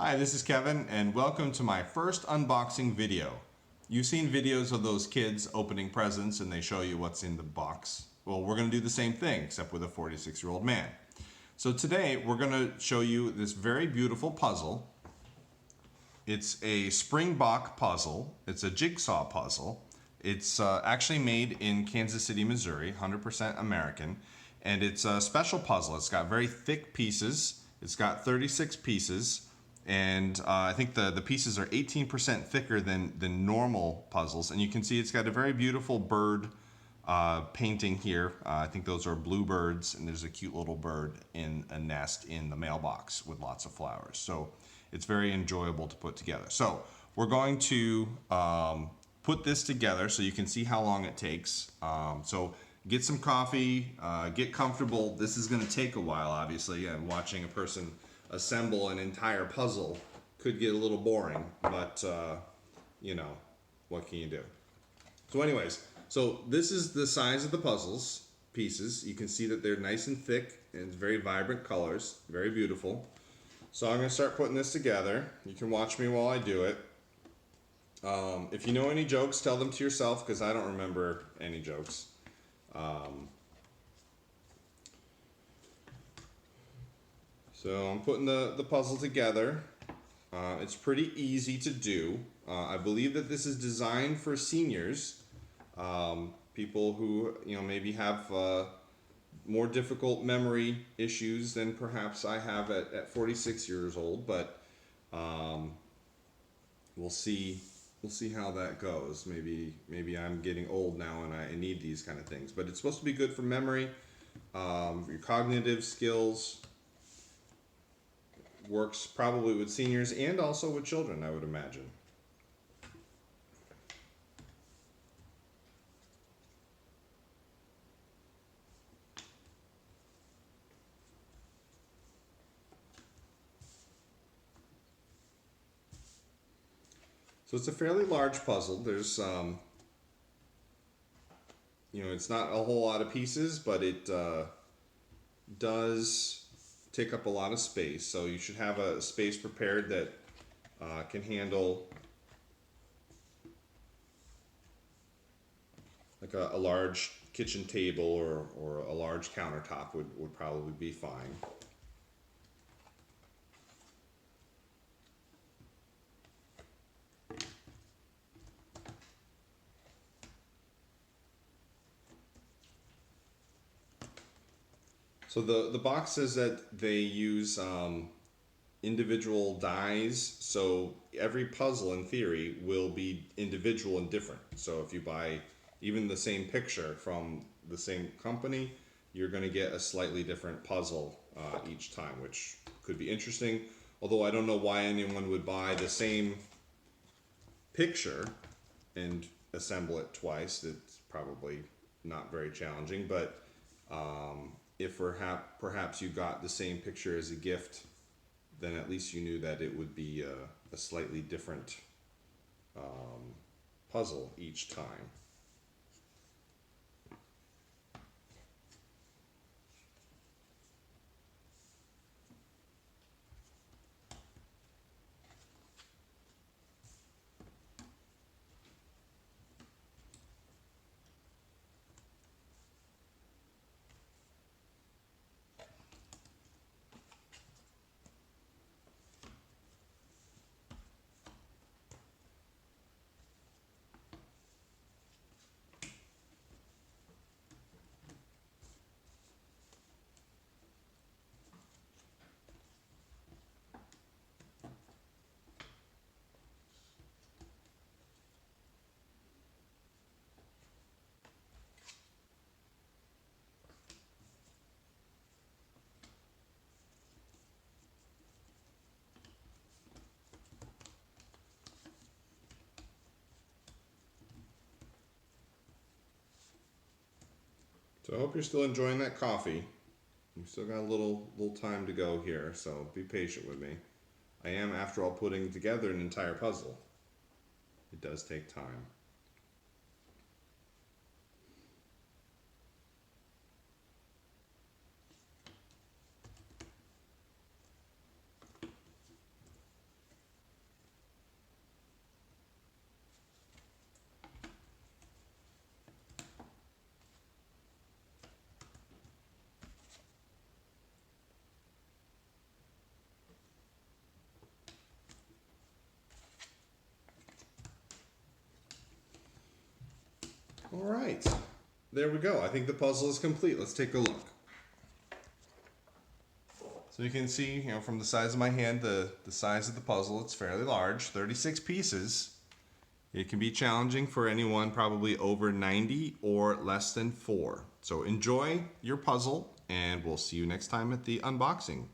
Hi, this is Kevin, and welcome to my first unboxing video. You've seen videos of those kids opening presents and they show you what's in the box. Well, we're going to do the same thing, except with a 46-year-old man. So today, we're going to show you this very beautiful puzzle. It's a Springbok puzzle. It's a jigsaw puzzle. It's actually made in Kansas City, Missouri, 100% American. And it's a special puzzle. It's got very thick pieces. It's got 36 pieces. And I think the pieces are 18% thicker than normal puzzles. And you can see it's got a very beautiful bird painting here. I think those are bluebirds, and there's a cute little bird in a nest in the mailbox with lots of flowers. So it's very enjoyable to put together. So we're going to put this together so you can see how long it takes. So get some coffee, get comfortable. This is going to take a while, obviously. Watching a person assemble an entire puzzle could get a little boring, but you know, what can you do? So anyways, so this is the size of the puzzles pieces. You can see that they're nice and thick and very vibrant colors, very beautiful. So I'm going to start putting this together. You can watch me while I do it. If you know any jokes, tell them to yourself, because I don't remember any jokes. So I'm putting the puzzle together. It's pretty easy to do. I believe that this is designed for seniors, people who maybe have more difficult memory issues than perhaps I have at 46 years old. But we'll see how that goes. Maybe I'm getting old now and I need these kind of things. But it's supposed to be good for memory, for your cognitive skills. Works probably with seniors and also with children, I would imagine. So it's a fairly large puzzle. There's it's not a whole lot of pieces, but it does take up a lot of space. So you should have a space prepared that can handle like a large kitchen table or a large countertop would probably be fine. So the box says that they use individual dies, so every puzzle in theory will be individual and different. So if you buy even the same picture from the same company, you're going to get a slightly different puzzle each time, which could be interesting. Although I don't know why anyone would buy the same picture and assemble it twice. It's probably not very challenging, but if perhaps you got the same picture as a gift, then at least you knew that it would be a slightly different puzzle each time. So I hope you're still enjoying that coffee. We've still got a little time to go here, so be patient with me. I am, after all, putting together an entire puzzle. It does take time. All right, there we go. I think the puzzle is complete. Let's take a look. So you can see, from the size of my hand, the size of the puzzle, it's fairly large, 36 pieces. It can be challenging for anyone probably over 90 or less than 4. So enjoy your puzzle, and we'll see you next time at the unboxing.